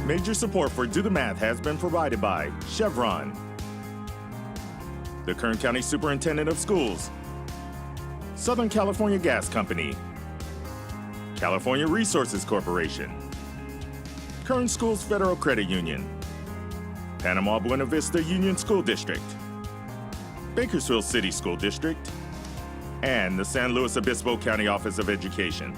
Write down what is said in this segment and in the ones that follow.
Major support for Do the Math has been provided by Chevron, the Kern County Superintendent of Schools, Southern California Gas Company, California Resources Corporation, Kern Schools Federal Credit Union, Panama Buena Vista Union School District, Bakersfield City School District, and the San Luis Obispo County Office of Education,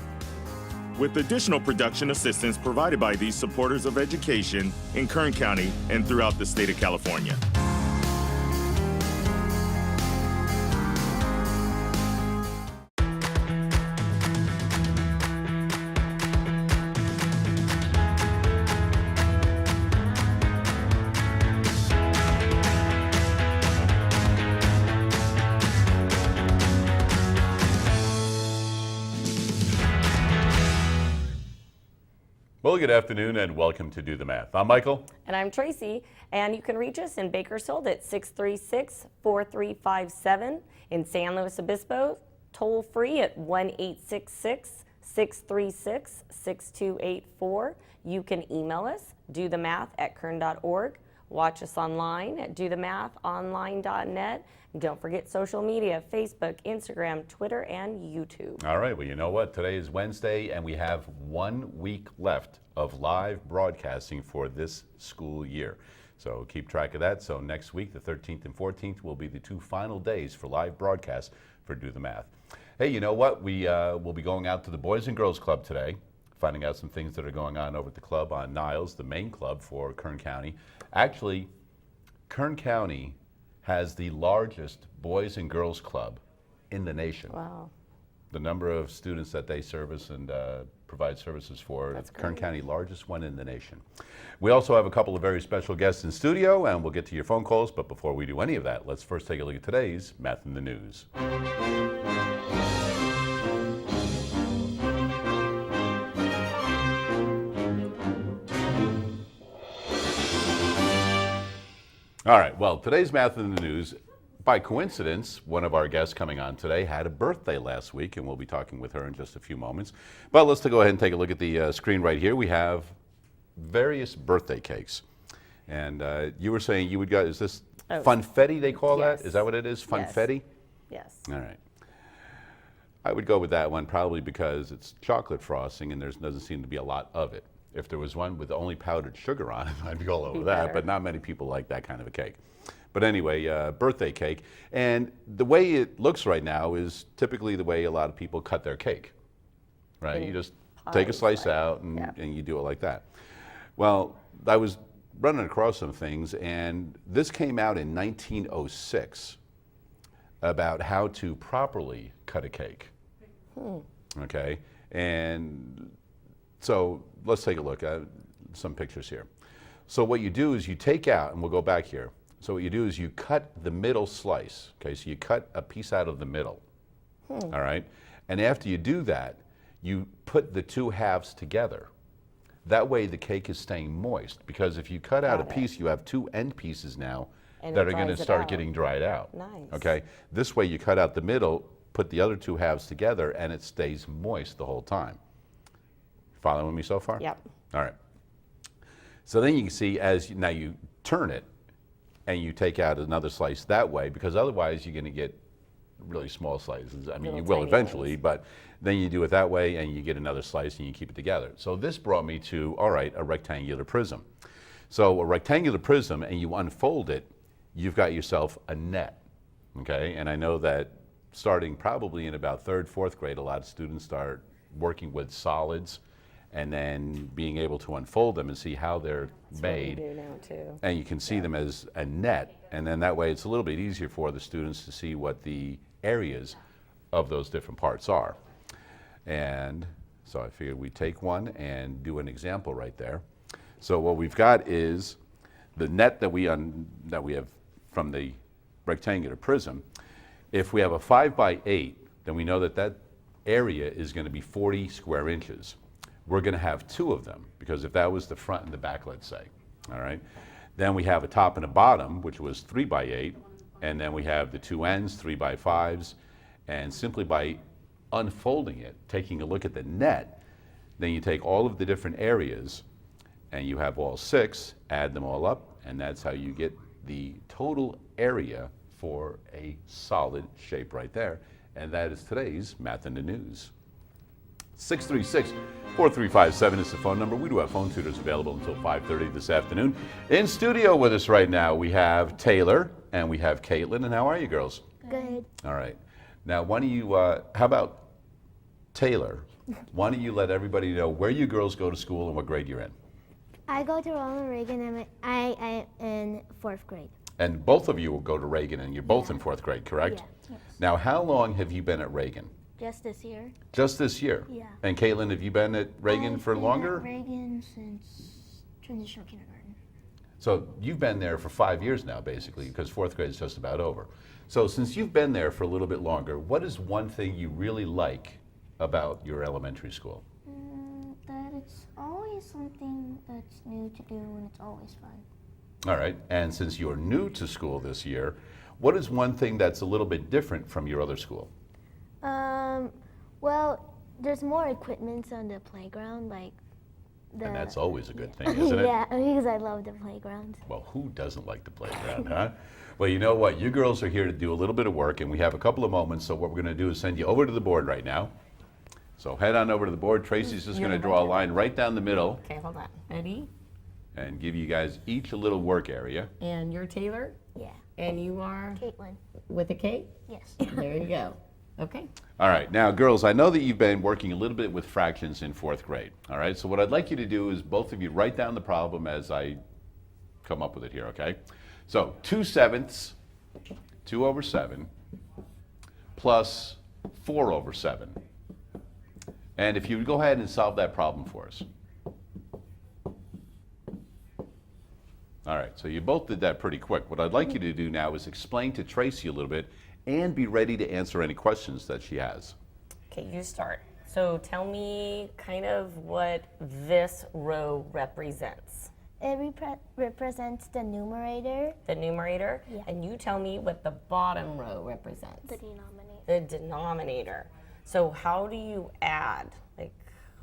with additional production assistance provided by these supporters of education in Kern County and throughout the state of California. Well, good afternoon and welcome to Do the Math. I'm Michael. And I'm Tracy, and you can reach us in Bakersfield at 636-4357, in San Luis Obispo, toll free at 1-866-636-6284. You can email us, dothemath@kern.org. Watch us online at dothemathonline.net. And don't forget social media, Facebook, Instagram, Twitter, and YouTube. All right, well, you know what? Today is Wednesday, and we have 1 week left of live broadcasting for this school year. So keep track of that. So next week, the 13th and 14th, will be the 2 final days for live broadcasts for Do the Math. Hey, you know what? We will be going out to the Boys and Girls Club today, finding out some things that are going on over at the club on Niles, the main club for Kern County. Actually, Kern County has the largest Boys and Girls Club in the nation. Wow. The number of students that they service and provide services for, That's Kern great. County, largest one in the nation. We also have a couple of very special guests in studio, and we'll get to your phone calls, but before we do any of that, let's first take a look at today's Math in the News. All right, well, today's Math in the News, by coincidence, one of our guests coming on today had a birthday last week, and we'll be talking with her in just a few moments. But let's go ahead and take a look at the screen right here. We have various birthday cakes. And you were saying you would go, is this funfetti they call Yes. that? Is that what it is, funfetti? Yes. All right. I would go with that one probably because it's chocolate frosting and there doesn't seem to be a lot of it. If there was one with only powdered sugar on it, I'd be all over that, better. but not many people like that kind of a cake. But anyway, birthday cake. And the way it looks right now is typically the way a lot of people cut their cake, right? You just take a slice out and you do it like that. Well, I was running across some things, and this came out in 1906 about how to properly cut a cake. Okay, and so let's take a look at some pictures here. So what you do is you take out, and we'll go back here. So what you do is you cut the middle slice. Okay, so you cut a piece out of the middle. All right, and after you do that, you put the 2 halves together. That way the cake is staying moist, because if you cut out a piece, you have 2 end pieces now And that it are going to dries it start out. getting dried out. Nice. Okay, this way you cut out the middle, put the other 2 halves together, and it stays moist the whole time. Following me so far? Yep. All right. So then you can see now you turn it and you take out another slice that way, because otherwise you're going to get really small slices. I mean, Little you will tiny eventually, ones. but then you do it that way and you get another slice and you keep it together. So this brought me to, all right, a rectangular prism. So a rectangular prism, and you unfold it, you've got yourself a net, okay? And I know that starting probably in about 3rd, 4th grade, a lot of students start working with solids and then being able to unfold them and see how they're made. What we do now too. And you can see them as a net, and then that way it's a little bit easier for the students to see what the areas of those different parts are. And so I figured we'd take one and do an example right there. So what we've got is the net that we have from the rectangular prism. If we have a 5 by 8, then we know that that area is going to be 40 square inches. We're going to have 2 of them, because if that was the front and the back, let's say, all right? Then we have a top and a bottom, which was 3 by 8, and then we have the 2 ends, 3 by 5s, and simply by unfolding it, taking a look at the net, then you take all of the different areas and you have all 6, add them all up, and that's how you get the total area for a solid shape right there. And that is today's Math in the News. 636-4357 is the phone number. We do have phone tutors available until 5:30 this afternoon. In studio with us right now, we have Taylor and we have Katelyn. And how are you girls? Good. All right. Now, why don't you, how about Taylor? Why don't you let everybody know where you girls go to school and what grade you're in? I go to Reagan and I am in 4th grade. And both of you will go to Reagan and you're both in 4th grade, correct? Yeah. Now, how long have you been at Reagan? Just this year. Just this year? Yeah. And Katelyn, have you been at Reagan for longer? I've been at Reagan since transitional kindergarten. So you've been there for 5 years now, basically, because 4th grade is just about over. So since you've been there for a little bit longer, what is one thing you really like about your elementary school? That it's always something that's new to do and it's always fun. All right. And since you're new to school this year, what is one thing that's a little bit different from your other school? Well, there's more equipment on the playground, like And that's always a good thing, isn't it? Yeah, because I love the playground. Well, who doesn't like the playground, huh? Well, you know what? You girls are here to do a little bit of work, and we have a couple of moments, so what we're going to do is send you over to the board right now. So head on over to the board. Tracy's just going to draw a line right down the middle Okay, hold on. Ready? and give you guys each a little work area. And you're Taylor, Yeah. and you are Katelyn. with a K? Yes. There you go. Okay. All right, now girls, I know that you've been working a little bit with fractions in 4th grade. All right, so what I'd like you to do is both of you write down the problem as I come up with it here, okay? So 2/7, 2/7, plus 4/7. And if you would go ahead and solve that problem for us. All right, so you both did that pretty quick. What I'd like you to do now is explain to Tracy a little bit and be ready to answer any questions that she has. Okay, you start. So tell me kind of what this row represents. It represents the numerator, The numerator? Yeah. And you tell me what the bottom row represents. the denominator. The denominator. So how do you add? Like,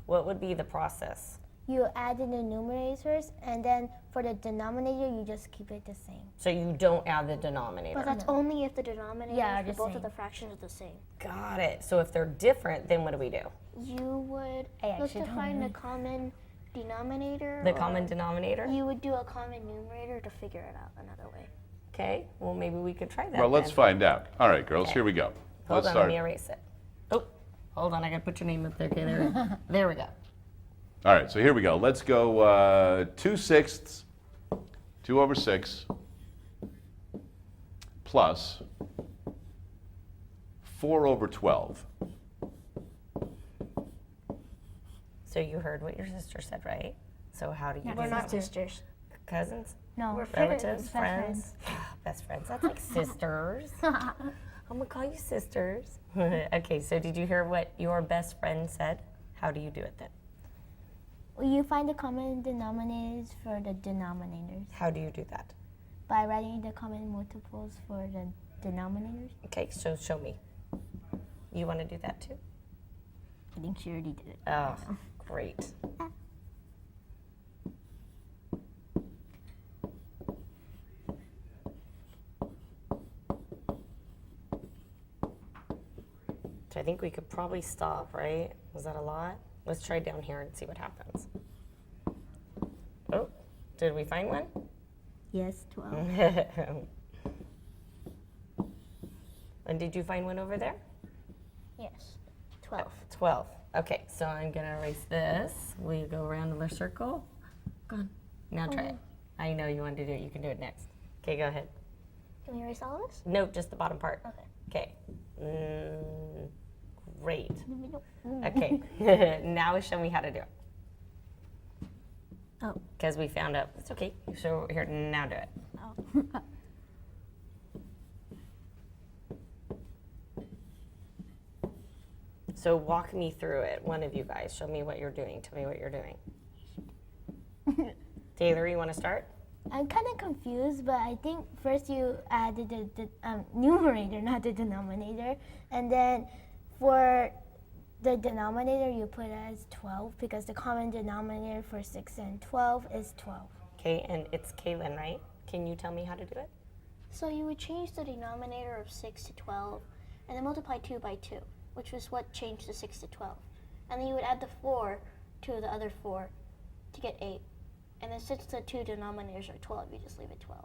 what would be the process? You add in the numerators, and then for the denominator, you just keep it the same. So you don't add the denominator. But that's only if the denominator Yeah, for the both same. of the fractions are the same. Got it. So if they're different, then what do we do? You would I look actually to don't find know. the common denominator. The or common denominator? You would do a common numerator to figure it out another way. Okay, well maybe we could try that Well, let's then. find out. All right, girls, Okay. here we go. Hold Let's on, start. let me erase it. Oh, hold on, I gotta put your name up there. Okay, there, there we go. All right, so here we go. Let's go 2/6, 2/6, plus 4/12. So you heard what your sister said, right? So how do you do We're not that? sisters. Cousins? No, We're Relatives? Best Friends? Best friends. That's like sisters. I'm gonna call you sisters. Okay, so did you hear what your best friend said? How do you do it then? You find the common denominators for the denominators How do you do that? by writing the common multiples for the denominators. Okay, so show me. You wanna do that too? I think she already did it. Oh, great. So I think we could probably stop, right? Was that a lot? Let's try down here and see what happens. Oh, did we find one? Yes, 12. And did you find one over there? Yes. 12. 12. Okay, so I'm gonna erase this. We go around in the circle. Go on. Now try it. I know you want to do it. You can do it next. Okay, go ahead. Can we erase all of this? No, just the bottom part. Okay. Okay. Great. Okay. Now show me how to do it. Oh. Because we found out. It's okay. So here, now do it. Oh. So walk me through it. One of you guys. Show me what you're doing. Tell me what you're doing. Taylor, you want to start? I'm kind of confused, but I think first you added the numerator, not the denominator, and then for the denominator you put as 12 because the common denominator for 6 and 12 is 12. Okay, and it's Katelyn, right? Can you tell me how to do it? So you would change the denominator of 6 to 12, and then multiply 2 by 2, which was what changed the 6 to 12. And then you would add the 4 to the other 4 to get 8. And then since the two denominators are 12, you just leave it 12.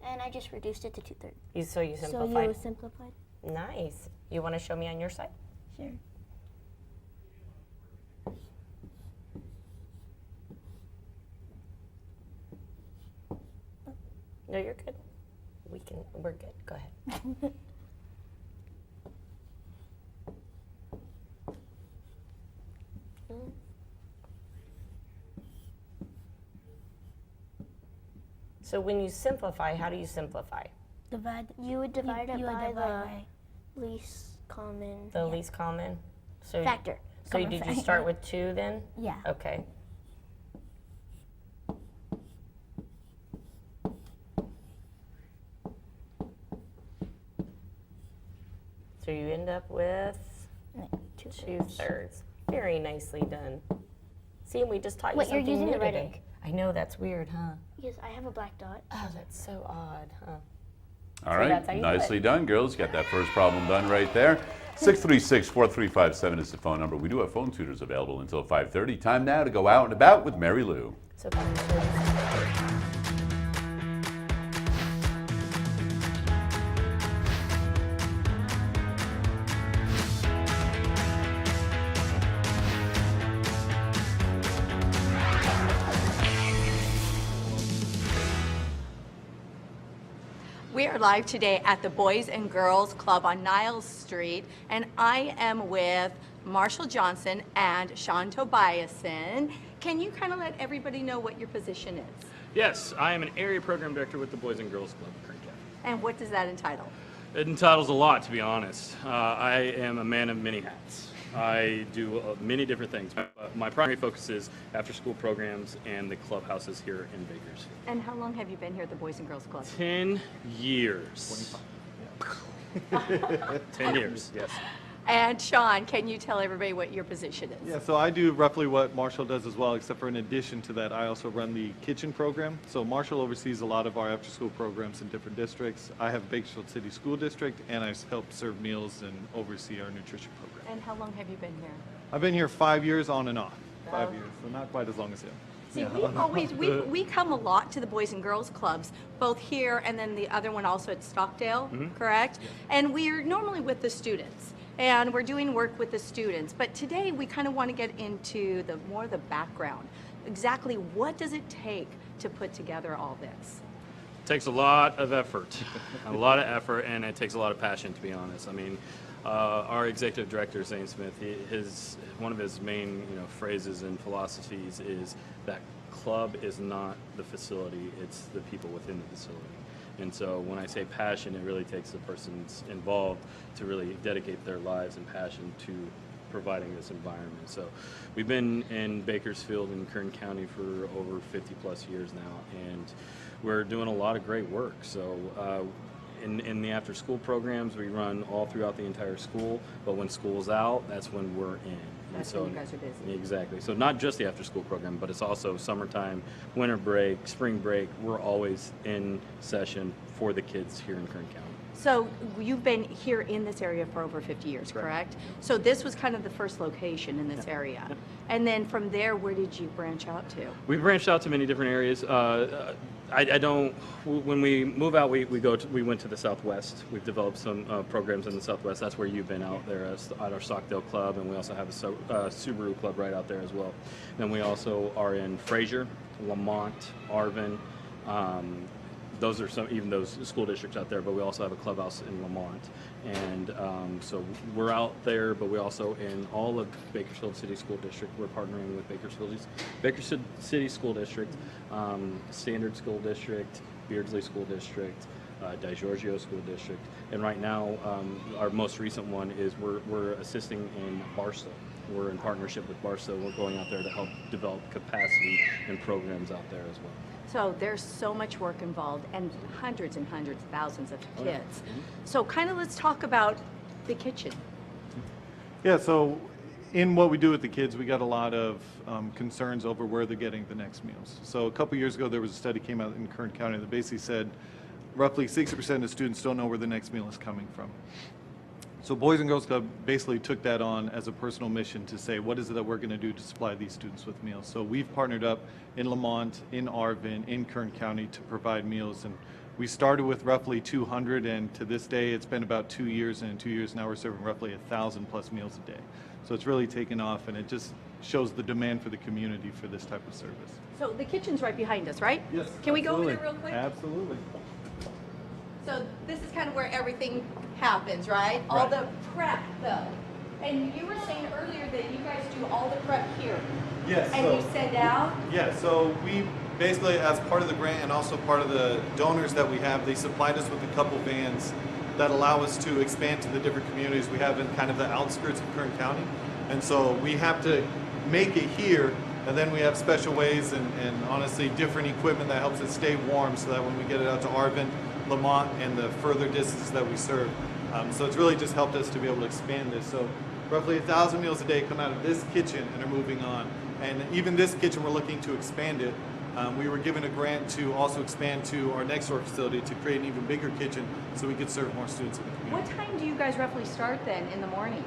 And I just reduced it to 2/3. So you simplified. So you simplified? Nice. You want to show me on your side? Sure. No, you're good. We're good. Go ahead. So when you simplify, how do you simplify? You would divide it you would by divide the least common The least common? So factor. So common did you factor. start with 2 then? Yeah. Okay. So you end up with 2/3. Very nicely done. See, and we just taught you Wait, you're something using new the red today. ink. I know, that's weird, huh? Yes, I have a black dot. Oh, that's so odd, huh? All So right, that's how you do it. nicely done, girls. Got that first problem done right there. 636-4357 is the phone number. We do have phone tutors available until 5:30. Time now to go out and about with Marylou. So We are live today at the Boys and Girls Club on Niles Street, and I am with Marshall Johnson and Sean Tobiasen. Can you kind of let everybody know what your position is? Yes, I am an area program director with the Boys and Girls Club of Kern County. And what does that entitle? It entitles a lot, to be honest. I am a man of many hats. I do many different things. My primary focus is after-school programs and the clubhouses here in Bakersfield. And how long have you been here at the Boys and Girls Club? 10 years. 10 years, yes. And Sean, can you tell everybody what your position is? Yeah, so I do roughly what Marshall does as well, except for in addition to that, I also run the kitchen program. So Marshall oversees a lot of our after-school programs in different districts. I have Bakersfield City School District, and I help serve meals and oversee our nutrition program. And how long have you been here? I've been here 5 years on and off. 5 years, so not quite as long as him. See, we come a lot to the Boys and Girls Clubs, both here and then the other one also at Stockdale, correct? And we're normally with the students, and we're doing work with the students. But today we kind of want to get into more the background. Exactly what does it take to put together all this? It takes a lot of effort, and it takes a lot of passion, to be honest. I mean, our executive director, Zane Smith, one of his main phrases and philosophies is that club is not the facility, it's the people within the facility. And so when I say passion, it really takes the persons involved to really dedicate their lives and passion to providing this environment. So we've been in Bakersfield and Kern County for over 50 plus years now, and we're doing a lot of great work. So in the after school programs, we run all throughout the entire school, but when school's out, that's when we're in. And That's when you guys are busy. Exactly. So not just the after school program, but it's also summertime, winter break, spring break. We're always in session for the kids here in Kern County. So you've been here in this area for over 50 years, correct? So this was kind of the first location in this area. And then from there, where did you branch out to? We branched out to many different areas. When we move out, we went to the Southwest. We've developed some programs in the Southwest. That's where you've been out there at our Stockdale Club, and we also have a Subaru Club right out there as well. Then we also are in Fraser, Lamont, Arvin. Those are those school districts out there, but we also have a clubhouse in Lamont. And so we're out there, but we also in all of Bakersfield City School District. We're partnering with Bakersfield City School District, Standard School District, Beardsley School District, DiGiorgio School District. And right now, our most recent one is we're assisting in Barstow. We're in partnership with Barstow. We're going out there to help develop capacity and programs out there as well. So there's so much work involved and hundreds, thousands of kids. So kind of let's talk about the kitchen. Yeah, so in what we do with the kids, we got a lot of concerns over where they're getting the next meals. So a couple years ago, there was a study came out in Kern County that basically said roughly 60% of students don't know where the next meal is coming from. So Boys and Girls Club basically took that on as a personal mission to say, what is it that we're going to do to supply these students with meals? So we've partnered up in Lamont, in Arvin, in Kern County to provide meals. And we started with roughly 200, and to this day, it's been about 2 years, and in 2 years now, we're serving roughly 1,000 plus meals a day. So it's really taken off, and it just shows the demand for the community for this type of service. So the kitchen's right behind us, right? Yes. Can we go over there real quick? Absolutely. So this is kind of where everything happens, right? All the prep, though. And you were saying earlier that you guys do all the prep here. Yes. And you send out? Yeah, so we basically, as part of the grant and also part of the donors that we have, they supplied us with a couple vans that allow us to expand to the different communities we have in kind of the outskirts of Kern County. And so we have to make it here, and then we have special ways and honestly different equipment that helps it stay warm so that when we get it out to Arvin, Lamont, and the further distances that we serve. So it's really just helped us to be able to expand this. So roughly 1,000 meals a day come out of this kitchen and are moving on. And even this kitchen, we're looking to expand it. We were given a grant to also expand to our next door facility to create an even bigger kitchen so we could serve more students in the community. What time do you guys roughly start then in the morning?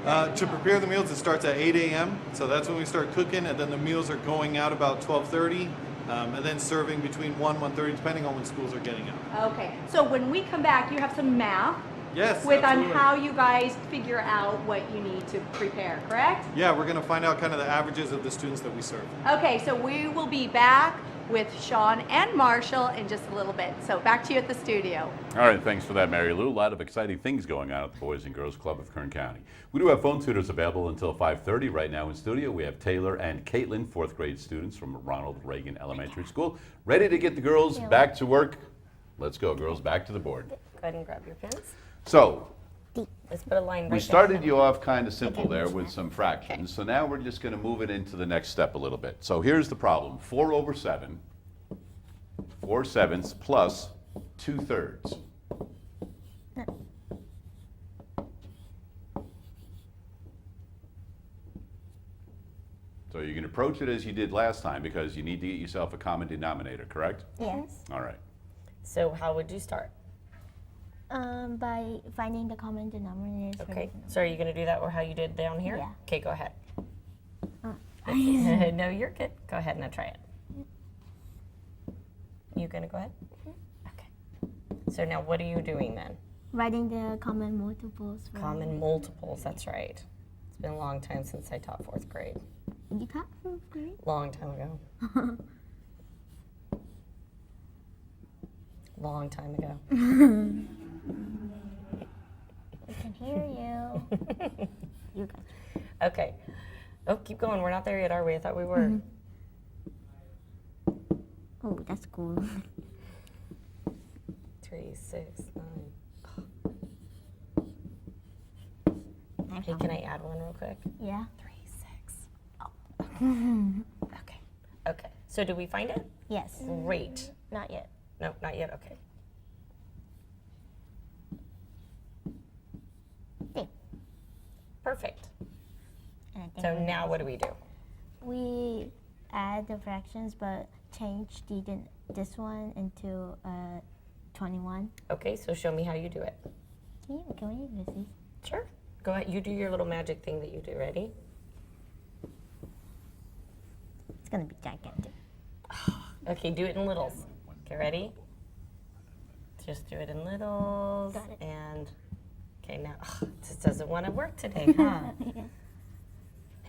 To prepare the meals, it starts at 8 a.m. So that's when we start cooking, and then the meals are going out about 12:30, and then serving between 1:30, depending on when schools are getting out. Okay, so when we come back, you have some math Yes, with on absolutely. how you guys figure out what you need to prepare, correct? Yeah, we're going to find out kind of the averages of the students that we serve. Okay, so we will be back with Sean and Marshall in just a little bit. So back to you at the studio. All right, thanks for that, Marylou. A lot of exciting things going on at the Boys and Girls Club of Kern County. We do have phone tutors available until 5:30. Right now in studio, we have Taylor and Katelyn, fourth grade students from Ronald Reagan Elementary School, ready to get the girls back to work. Let's go, girls, back to the board. Go ahead and grab your pens. So, Let's put a line right we there. started you off kind of simple there with some fractions. So now we're just going to move it into the next step a little bit. So here's the problem. 4/7, 4/7 plus 2/3. So you can approach it as you did last time because you need to get yourself a common denominator, correct? Yes. All right. So how would you start? By finding the common denominators. for Okay, the so are you going to do that or how you did down here? Yeah. Okay, go ahead. No, you're good. Go ahead and try it. You going to go ahead? Okay. So now what are you doing then? Writing the common multiples. for- Common multiples, that's right. It's been a long time since I taught fourth grade. You taught fourth grade? Long time ago. Long time ago. We can hear you. You got Okay. Oh, keep going. We're not there yet, are we? I thought we were. Oh, that's cool. 3, 6, 9. Hey, can I add one real quick? Yeah. 3, 6. Oh. Okay. Okay. So did we find it? Yes. Great. Not yet. No, not yet. Okay. There. Perfect. And I think So now what do we do? we add the fractions, but change this one into 21. Okay, so show me how you do it. Can we use these? Sure. Go ahead. You do your little magic thing that you do. Ready? It's gonna be gigantic. Okay, do it in littles. Okay, ready? Just do it in littles. Got it. And, okay, now, this doesn't want to work today, huh? Yeah.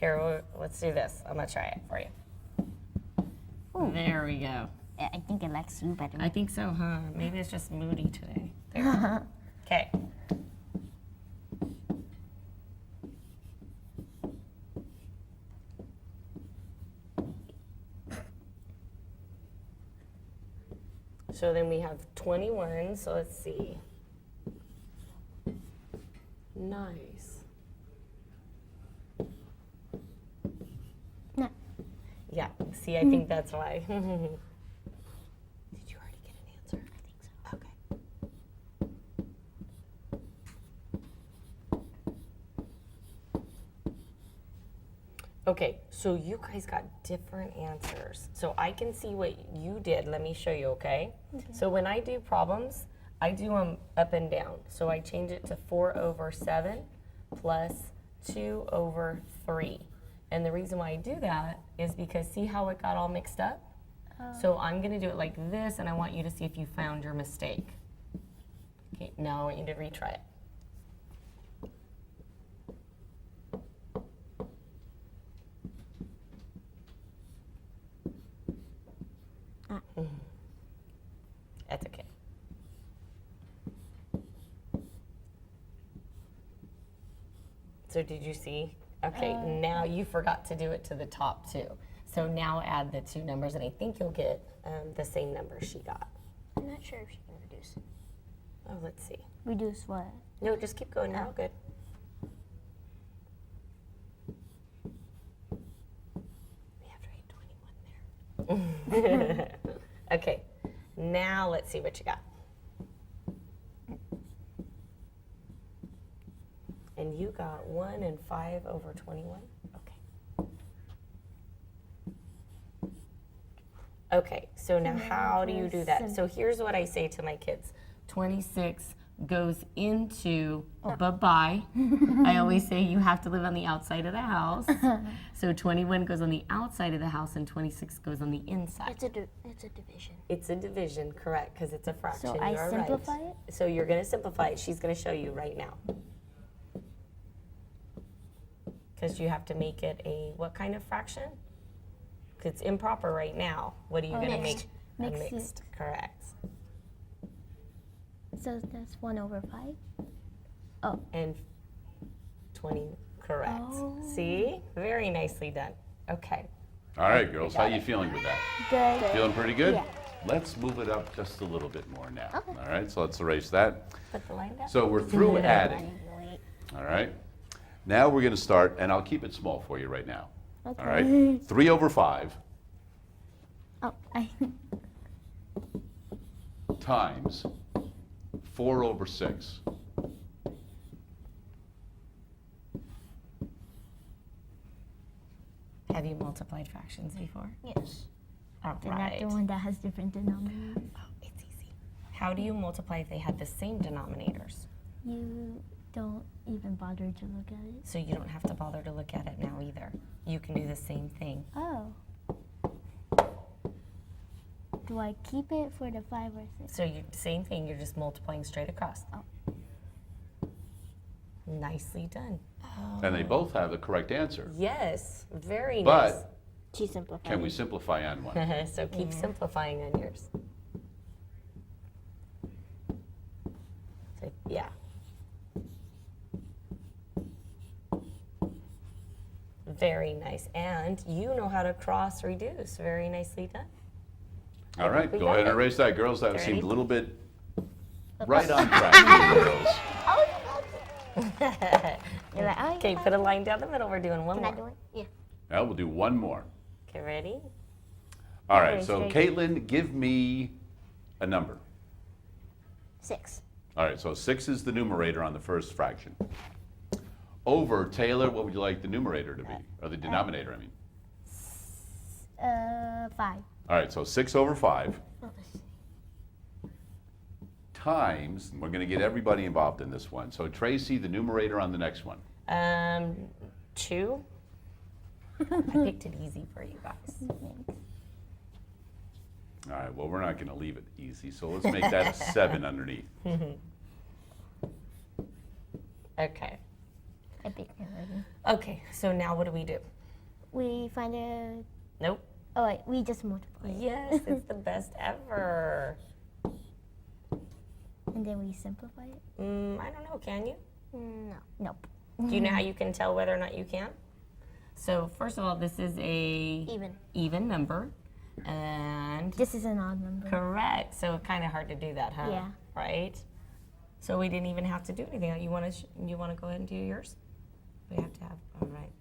Here, let's do this. I'm going to try it for you. Ooh. There we go. I think it likes you better. I think so, huh? Maybe it's just moody today. There. Okay. So then we have 21, so let's see. Nice. No. Yeah, see, I think that's why. Did you already get an answer? I think so. Okay. Okay, so you guys got different answers. So I can see what you did. Let me show you, okay? So when I do problems, I do them up and down. So I change it to 4/7 plus 2/3. And the reason why I do that is because see how it got all mixed up? So I'm gonna do it like this, and I want you to see if you found your mistake. Okay, now I want you to retry it. That's okay. So did you see? Okay, now you forgot to do it to the top too. So now add the two numbers, and I think you'll get the same number she got. I'm not sure if she can reduce it. Oh, let's see. Reduce what? No, just keep going now. Good. We have to write 21 there. Okay, now let's see what you got. And you got 1 and 5/21. Okay. Okay, so now how do you do that? So here's what I say to my kids. 26 goes into bye-bye. I always say you have to live on the outside of the house. So 21 goes on the outside of the house and 26 goes on the inside. It's a division. It's a division, correct, because it's a fraction. So I You're simplify right. it? So you're going to simplify it. She's going to show you right now. Because you have to make it a, what kind of fraction? Because it's improper right now. What are you going to make? A Mixed. mixed, correct. So that's 1/5? And 20, correct. Oh. See? Very nicely done. Okay. All right, girls, how you feeling with that? Good. Feeling pretty good? Yeah. Let's move it up just a little bit more now. All right, so let's erase that. Put the line down. So we're through adding. All right. Now we're going to start, and I'll keep it small for you right now. Okay. All right. 3/5 Oh, times 4/6. Have you multiplied fractions before? Yes. All they're not right. the one that has different denominators. Oh, it's easy. How do you multiply if they had the same denominators? You don't even bother to look at it. So you don't have to bother to look at it now either. You can do the same thing. Oh. Do I keep it for the 5 or 6? So you same thing, you're just multiplying straight across. Oh. Nicely done. And they both have the correct answer. Yes, very nice. But She simplified. can we simplify on one? So keep simplifying on yours. So, yeah. Very nice. And you know how to cross reduce. Very nicely done. All right, we go got ahead and it. erase that, girls. That Ready? seemed a little bit right on track for you girls. You're like, oh, Okay, put a line down the middle. We're doing one Can I more. do it? Yeah. Now we'll do one more. Okay, ready? All right, Okay, so straight. Katelyn, give me a number. 6. All right, so 6 is the numerator on the first fraction. Over, Taylor, what would you like the numerator to be? Or the denominator, I mean. 5. All right, so 6/5 Oh, let's see. times, and we're going to get everybody involved in this one. So Tracy, the numerator on the next one. 2. I picked it easy for you guys. All right, well, we're not going to leave it easy, so let's make that a 7 underneath. Okay. I picked it already. Okay, so now what do we do? We find a. Nope. Oh, wait, we just multiply. it. Yes, it's the best ever. And then we simplify it? I don't know, can you? No. Nope. Do you know how you can tell whether or not you can? So first of all, this is a even number, and This is an odd number. correct. So kind of hard to do that, huh? Yeah. Right. So we didn't even have to do anything. You want to go ahead and do yours? We have to have. All right.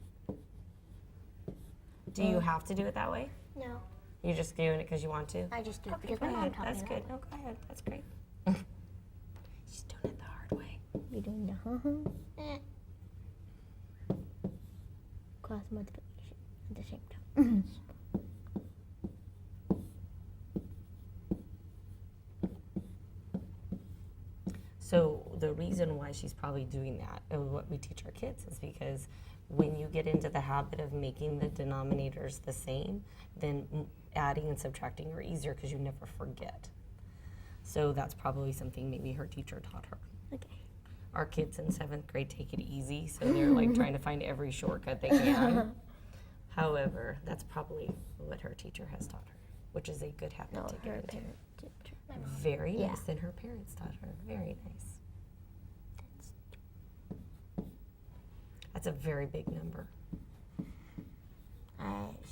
Do you have to do it that way? No. You're just doing it because you want to? I just do it Okay, because go my mom ahead. taught That's me good. that. No, go ahead. That's great. She's doing it the hard way. You're doing the Eh. cross multiplication. at the same time. So the reason why she's probably doing that, and what we teach our kids, is because when you get into the habit of making the denominators the same, then adding and subtracting are easier because you never forget. So that's probably something maybe her teacher taught her. Okay. Our kids in 7th grade take it easy, so they're like trying to find every shortcut they can. However, that's probably what her teacher has taught her, which is a good habit to get into. Very nice, and her parents taught her. Very nice. That's a very big number.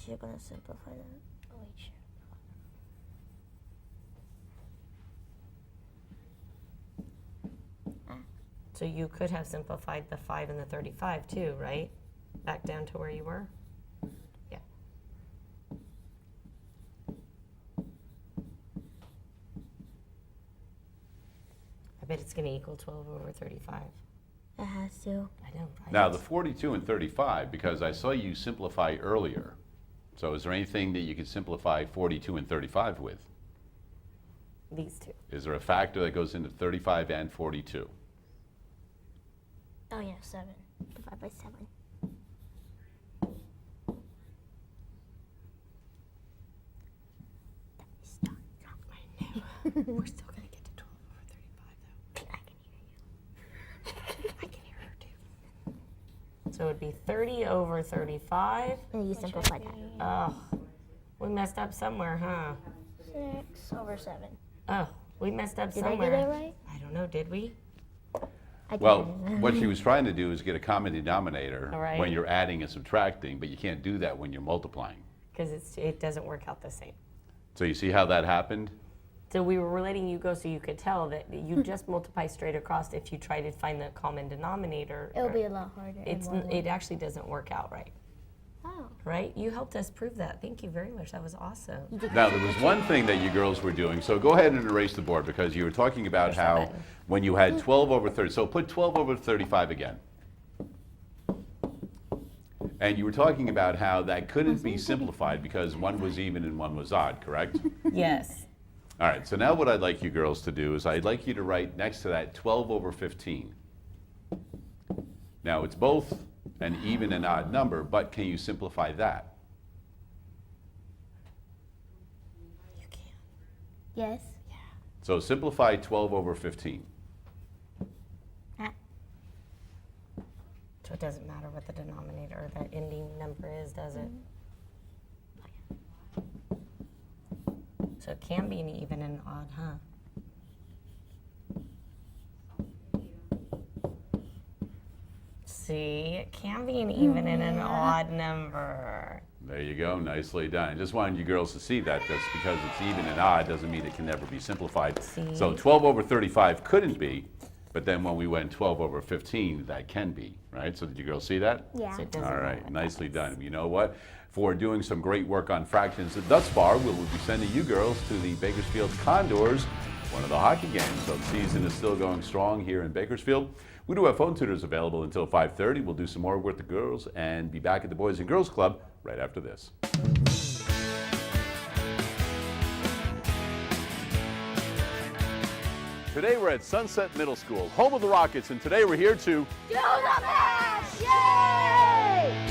She's gonna simplify that. Oh, wait, sure. So you could have simplified the 5 and the 35 too, right? Back down to where you were? Yeah. I bet it's going to equal 12 over 35. It has to. I know, right? Now, the 42 and 35, because I saw you simplify earlier. So is there anything that you could simplify 42 and 35 with? These two. Is there a factor that goes into 35 and 42? Oh, yeah, 7. Divide by 7. I know. We're still going to get to 12 over 35 though. I can hear you. I can hear her too. So it would be 30 over 35. And you simplify that. Oh, we messed up somewhere, huh? 6 over 7. Oh, we messed up Did somewhere. I do that right? I don't know, did we? I Well, didn't. what she was trying to do is get a common denominator Right. when you're adding and subtracting, but you can't do that when you're multiplying. Because it doesn't work out the same. So you see how that happened? So we were letting you go so you could tell that you just multiply straight across. If you try to find the common denominator, It'll be a lot harder. it actually doesn't work out right. Oh. Right? You helped us prove that. Thank you very much. That was awesome. Now, there was one thing that you girls were doing, so go ahead and erase the board because you were talking about how when you had 12 over 30, so put 12 over 35 again. And you were talking about how that couldn't be simplified because one was even and one was odd, correct? Yes. All right, so now what I'd like you girls to do is I'd like you to write next to that 12 over 15. Now, it's both an even and odd number, but can you simplify that? You can. Yes. So simplify 12 over 15. So it doesn't matter what the denominator or the ending number is, does it? So it can be an even and odd, huh? See, it can be an even and an odd number. There you go, nicely done. I just wanted you girls to see that. That's because it's even and odd doesn't mean it can never be simplified. See? So 12 over 35 couldn't be, but then when we went 12 over 15, that can be, right? So did you girls see that? Yeah. So it doesn't All matter right, what nicely that is. done. You know what? For doing some great work on fractions thus far, we will be sending you girls to the Bakersfield Condors, one of the hockey games. So the season is still going strong here in Bakersfield. We do have phone tutors available until 5:30. We'll do some more with the girls and be back at the Boys and Girls Club right after this. Today we're at Sunset Middle School, home of the Rockets, and today we're here to Do the math! Yay!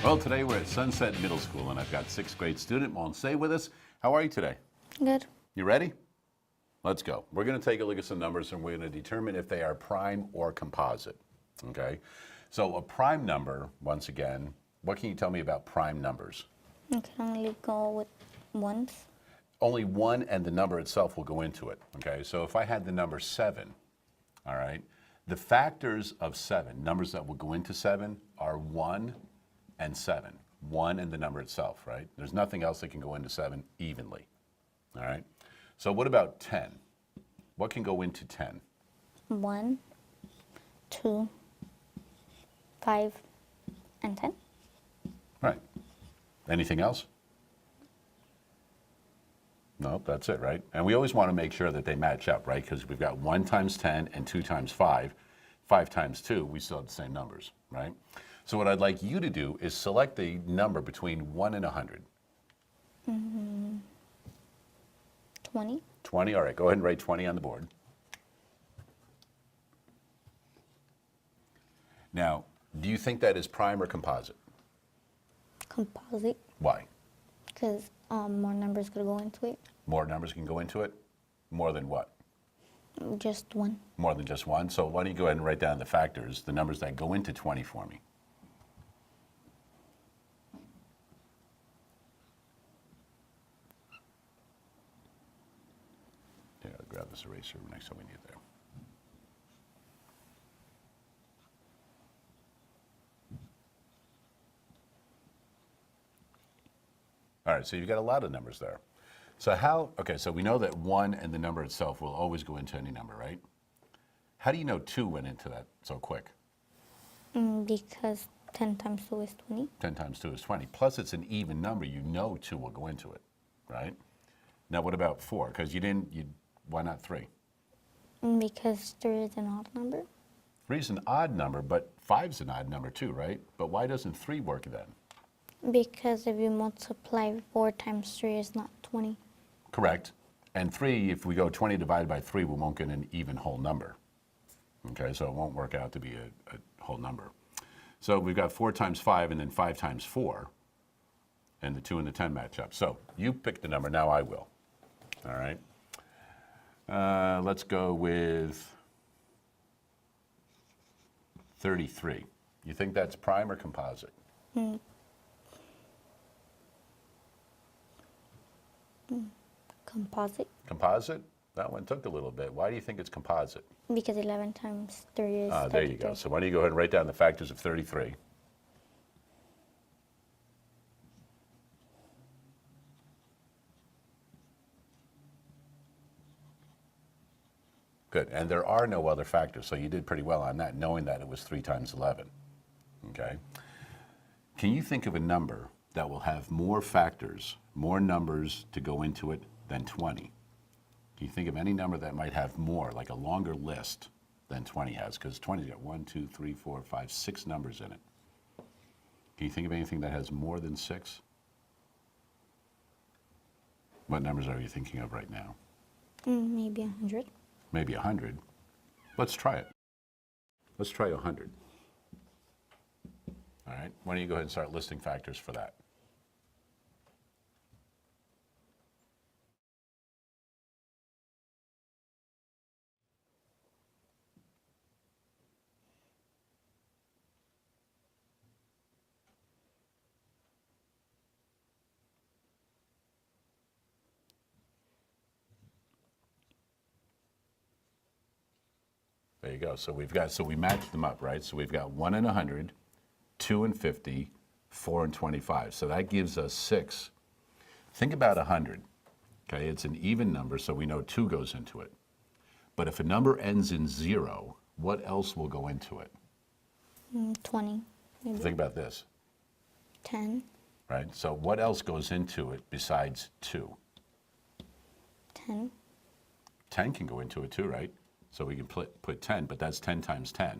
Well, today we're at Sunset Middle School, and I've got 6th grade student Monse with us. How are you today? Good. You ready? Let's go. We're going to take a look at some numbers, and we're going to determine if they are prime or composite. Okay? So a prime number, once again, what can you tell me about prime numbers? You can only go with ones. Only one and the number itself will go into it. Okay? So if I had the number 7, all right, the factors of 7, numbers that will go into 7, are 1 and 7. 1 and the number itself, right? There's nothing else that can go into 7 evenly. All right? So what about 10? What can go into 10? 1, 2, 5, and 10. Right. Anything else? No, that's it, right? And we always want to make sure that they match up, right? Because we've got 1 times 10 and 2 times 5. 5 times 2, we still have the same numbers, right? So what I'd like you to do is select a number between 1 and 100. 20. 20, all right, go ahead and write 20 on the board. Now, do you think that is prime or composite? Composite, Why? because more numbers could go into it. More numbers can go into it? More than what? Just one. More than just one? So why don't you go ahead and write down the factors, the numbers that go into 20 for me. Yeah, I'll grab this eraser next time we need it there. All right, so you've got a lot of numbers there. So okay, so we know that 1 and the number itself will always go into any number, right? How do you know 2 went into that so quick? Because 10 times 2 is 20. 10 times 2 is 20. Plus, it's an even number. You know 2 will go into it, right? Now, what about 4? Because why not 3? Because 3 is an odd number. 3 is an odd number, but 5 is an odd number too, right? But why doesn't 3 work then? Because if you multiply 4 times 3 is not 20. Correct. And 3, if we go 20 divided by 3, we won't get an even whole number. Okay, so it won't work out to be a whole number. So we've got 4 times 5 and then 5 times 4. And the 2 and the 10 match up. So you pick the number, now I will. All right. Let's go with 33. You think that's prime or composite? Composite. Composite? That one took a little bit. Why do you think it's composite? Because 11 times 3 is 32. There you go. So why don't you go ahead and write down the factors of 33. Good. And there are no other factors, so you did pretty well on that, knowing that it was 3 times 11. Okay? Can you think of a number that will have more factors, more numbers to go into it than 20? Can you think of any number that might have more, like a longer list than 20 has? Because 20's got 1, 2, 3, 4, 5, 6 numbers in it. Can you think of anything that has more than 6? What numbers are you thinking of right now? Maybe 100. Maybe 100. Let's try it. Let's try 100. All right. Why don't you go ahead and start listing factors for that? There you go. So we matched them up, right? So we've got 1 and 100, 2 and 50, 4 and 25. So that gives us 6. Think about 100. Okay, it's an even number, so we know 2 goes into it. But if a number ends in 0, what else will go into it? 20. Maybe. Think about this. 10. Right? So what else goes into it besides 2? 10. 10 can go into it too, right? So we can put 10, but that's 10 times 10.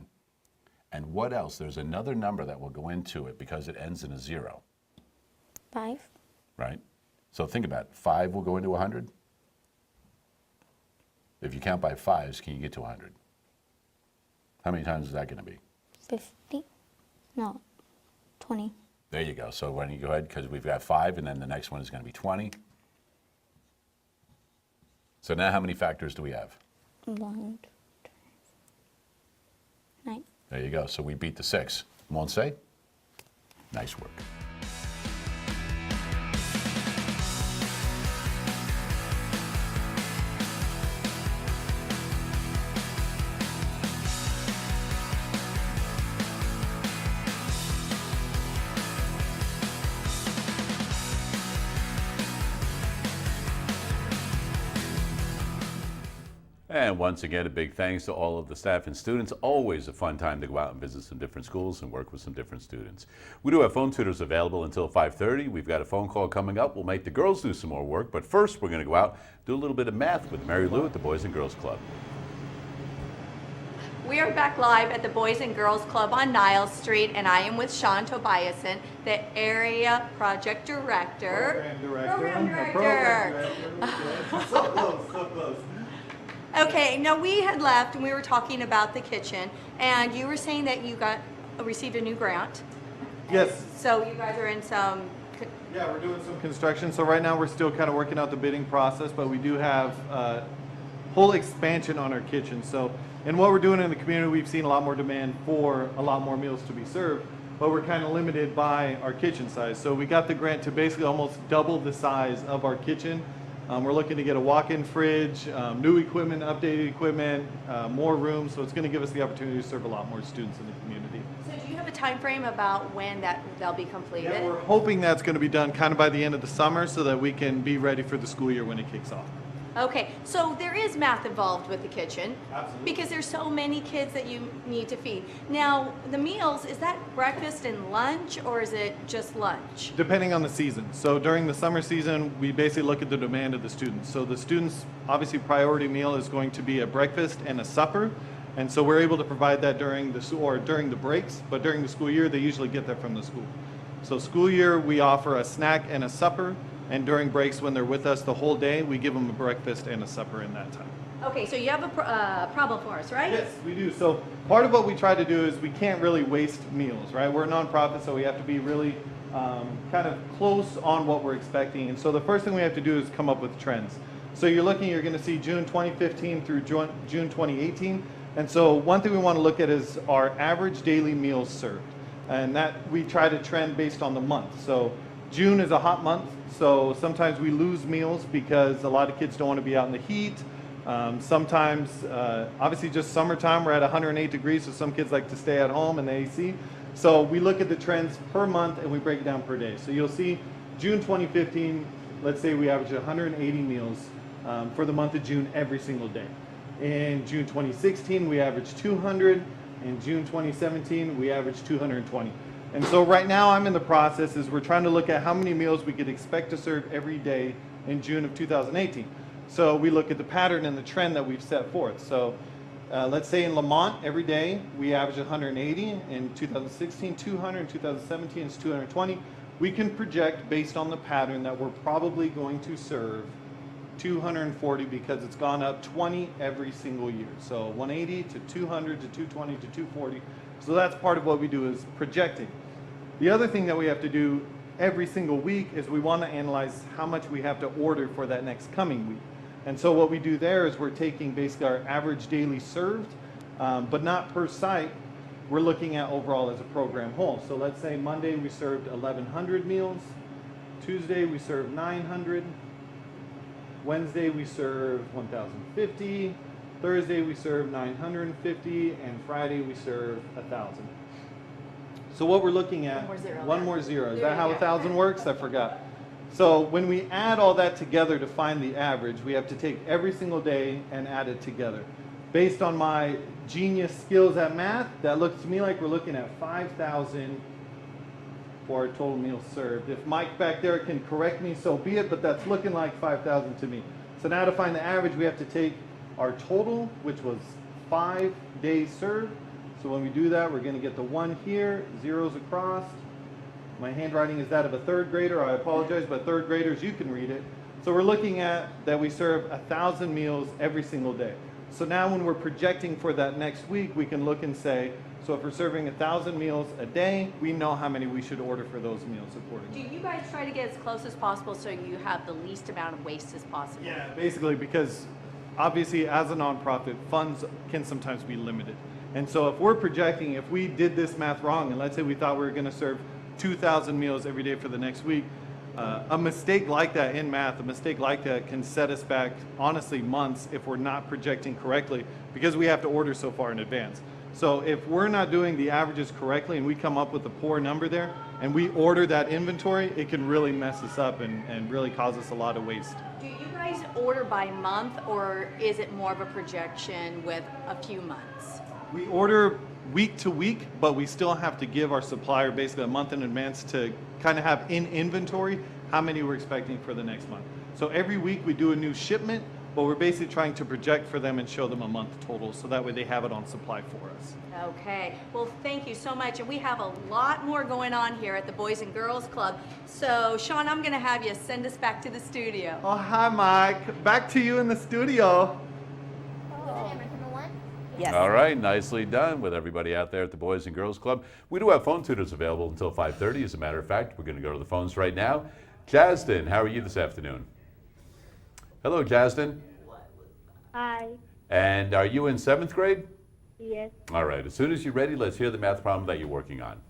And what else? There's another number that will go into it because it ends in a 0. 5. Right? So think about it. 5 will go into 100. If you count by 5s, can you get to 100? How many times is that going to be? 50. No, 20. There you go. So why don't you go ahead, because we've got 5, and then the next one is going to be 20. So now how many factors do we have? 1, 2, 3, 9. There you go. So we beat the 6. Monse? Nice work. And once again, a big thanks to all of the staff and students. Always a fun time to go out and visit some different schools and work with some different students. We do have phone tutors available until 5:30. We've got a phone call coming up. We'll make the girls do some more work. But first, we're going to go out, do a little bit of math with Marylou at the Boys and Girls Club. We are back live at the Boys and Girls Club on Niles Street, and I am with Sean Tobiasen, the Area Project Director. Program Director. So close, so close. Okay, now we had left and we were talking about the kitchen, and you were saying that you received a new grant. Yes. So you guys are in some. Yeah, we're doing some construction. So right now we're still kind of working out the bidding process, but we do have whole expansion on our kitchen. So, and what we're doing in the community, we've seen a lot more demand for a lot more meals to be served, but we're kind of limited by our kitchen size. So we got the grant to basically almost double the size of our kitchen. We're looking to get a walk-in fridge, new equipment, updated equipment, more room. So it's going to give us the opportunity to serve a lot more students in the community. So do you have a time frame about when they'll be completed? Yeah, we're hoping that's going to be done kind of by the end of the summer so that we can be ready for the school year when it kicks off. Okay, so there is math involved with the kitchen. Absolutely. Because there's so many kids that you need to feed. Now, the meals, is that breakfast and lunch, or is it just lunch? Depending on the season. So during the summer season, we basically look at the demand of the students. So the students, obviously priority meal is going to be a breakfast and a supper. And so we're able to provide that during the breaks, but during the school year, they usually get that from the school. So school year, we offer a snack and a supper. And during breaks, when they're with us the whole day, we give them a breakfast and a supper in that time. Okay, so you have a problem for us, right? Yes, we do. So part of what we try to do is we can't really waste meals, right? We're a nonprofit, so we have to be really kind of close on what we're expecting. And so the first thing we have to do is come up with trends. So you're going to see June 2015 through June 2018. And so one thing we want to look at is our average daily meals served. And that we try to trend based on the month. So June is a hot month, so sometimes we lose meals because a lot of kids don't want to be out in the heat. Sometimes, obviously just summertime, we're at 108 degrees, so some kids like to stay at home in the AC. So we look at the trends per month and we break it down per day. So you'll see June 2015, let's say we average 180 meals for the month of June every single day. In June 2016, we averaged 200. In June 2017, we averaged 220. And so right now I'm in the process is we're trying to look at how many meals we could expect to serve every day in June of 2018. So we look at the pattern and the trend that we've set forth. So let's say in Lamont, every day we average 180. In 2016, 200. In 2017, it's 220. We can project based on the pattern that we're probably going to serve 240 because it's gone up 20 every single year. So 180 to 200 to 220 to 240. So that's part of what we do is projecting. The other thing that we have to do every single week is we want to analyze how much we have to order for that next coming week. And so what we do there is we're taking basically our average daily served, but not per site. We're looking at overall as a program whole. So let's say Monday we served 1,100 meals. Tuesday we served 900. Wednesday we served 1,050. Thursday we serve 950, and Friday we serve 1,000. So what we're looking at, one more zero. Is that how 1,000 works? I forgot. So when we add all that together to find the average, we have to take every single day and add it together. Based on my genius skills at math, that looks to me like we're looking at 5,000 for our total meals served. If Mike back there can correct me, so be it, but that's looking like 5,000 to me. So now to find the average, we have to take our total, which was 5 days served. So when we do that, we're going to get the 1 here, zeros across. My handwriting is that of a third grader. I apologize, but third graders, you can read it. So we're looking at that we serve 1,000 meals every single day. So now when we're projecting for that next week, we can look and say, so if we're serving 1,000 meals a day, we know how many we should order for those meals accordingly. Do you guys try to get as close as possible so you have the least amount of waste as possible? Yeah, basically because obviously as a nonprofit, funds can sometimes be limited. And so if we're projecting, if we did this math wrong, and let's say we thought we were going to serve 2,000 meals every day for the next week, a mistake like that in math, a mistake like that can set us back, honestly, months if we're not projecting correctly because we have to order so far in advance. So if we're not doing the averages correctly and we come up with a poor number there, and we order that inventory, it can really mess us up and really cause us a lot of waste. Do you guys order by month, or is it more of a projection with a few months? We order week to week, but we still have to give our supplier basically a month in advance to kind of have in inventory how many we're expecting for the next month. So every week we do a new shipment, but we're basically trying to project for them and show them a month total, so that way they have it on supply for us. Okay, well, thank you so much. And we have a lot more going on here at the Boys and Girls Club. So, Sean, I'm going to have you send us back to the studio. Oh, hi, Mike. Back to you in the studio. Yes. All right, nicely done with everybody out there at the Boys and Girls Club. We do have phone tutors available until 5:30. As a matter of fact, we're going to go to the phones right now. Jasden, how are you this afternoon? Hello, Jasden. Hi. And are you in 7th grade? Yes. All right, as soon as you're ready, let's hear the math problem that you're working on.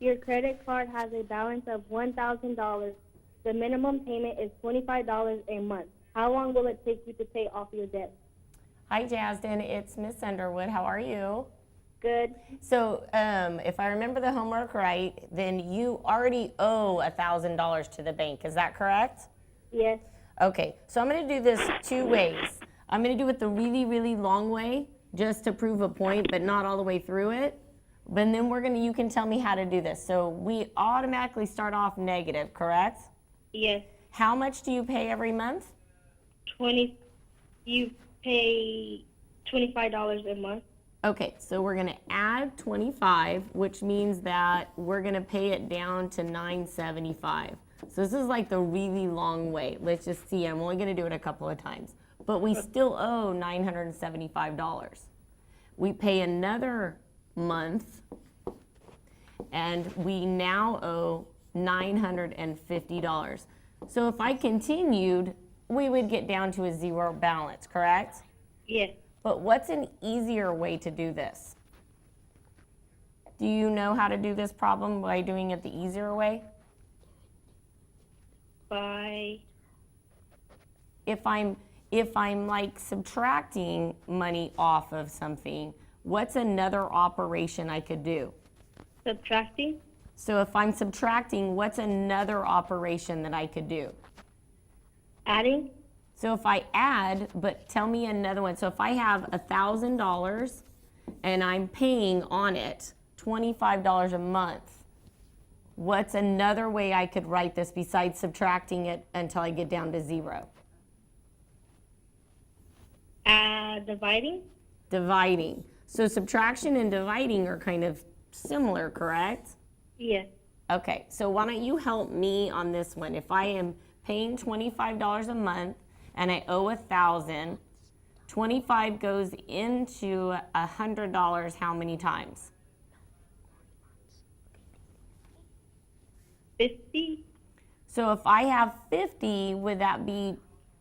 Your credit card has a balance of $1,000. The minimum payment is $25 a month. How long will it take you to pay off your debt? Hi, Jasden. It's Miss Underwood. How are you? Good. So, if I remember the homework right, then you already owe $1,000 to the bank. Is that correct? Yes. Okay, so I'm going to do this 2 ways. I'm going to do it the really, really long way, just to prove a point, but not all the way through it. But then you can tell me how to do this. So we automatically start off negative, correct? Yes. How much do you pay every month? You pay $25 a month. Okay, so we're going to add 25, which means that we're going to pay it down to $975. So this is like the really long way. Let's just see. I'm only going to do it a couple of times. But we still owe $975. We pay another month, and we now owe $950. So if I continued, we would get down to a zero balance, correct? Yes. But what's an easier way to do this? Do you know how to do this problem by doing it the easier way? If I'm like subtracting money off of something, what's another operation I could do? Subtracting? So if I'm subtracting, what's another operation that I could do? Adding? So if I add, but tell me another one. So if I have $1,000 and I'm paying on it $25 a month, what's another way I could write this besides subtracting it until I get down to zero? Dividing? Dividing. So subtraction and dividing are kind of similar, correct? Yes. Okay, so why don't you help me on this one? If I am paying $25 a month and I owe $1,000, 25 goes into $100 how many times? 50. So if I have 50, would that be,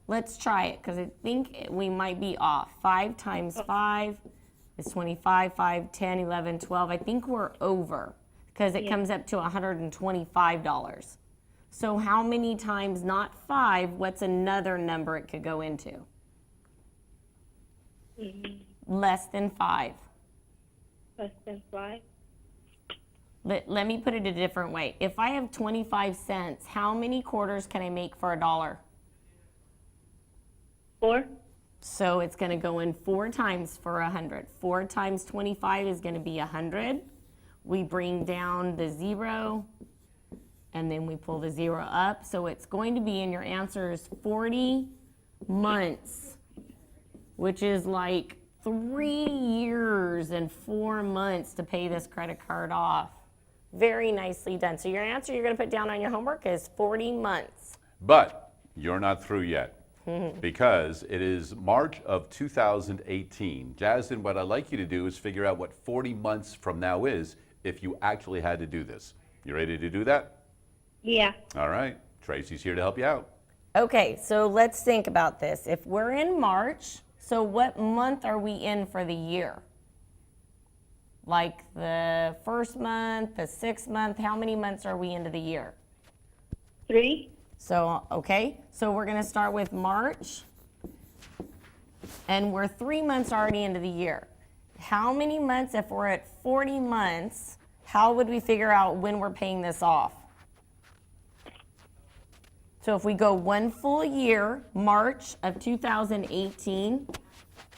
let's try it, because I think we might be off. 5 times 5 is 25, 5, 10, 11, 12. I think we're over, because it comes up to $125. So how many times, not 5, what's another number it could go into? Less than 5. Less than 5. Let me put it a different way. If I have 25 cents, how many quarters can I make for $1? 4. So it's going to go in 4 times for 100. 4 times 25 is going to be 100. We bring down the 0, and then we pull the 0 up. So it's going to be, and your answer is 40 months, which is like 3 years and 4 months to pay this credit card off. Very nicely done. So your answer you're going to put down on your homework is 40 months. But you're not through yet. Because it is March of 2018. Jasden, what I'd like you to do is figure out what 40 months from now is if you actually had to do this. You ready to do that? Yeah. All right. Tracy's here to help you out. Okay, so let's think about this. If we're in March, so what month are we in for the year? Like the first month, the 6th month, how many months are we into the year? 3. So, okay, so we're going to start with March, and we're 3 months already into the year. How many months, if we're at 40 months, how would we figure out when we're paying this off? So if we go one full year, March of 2018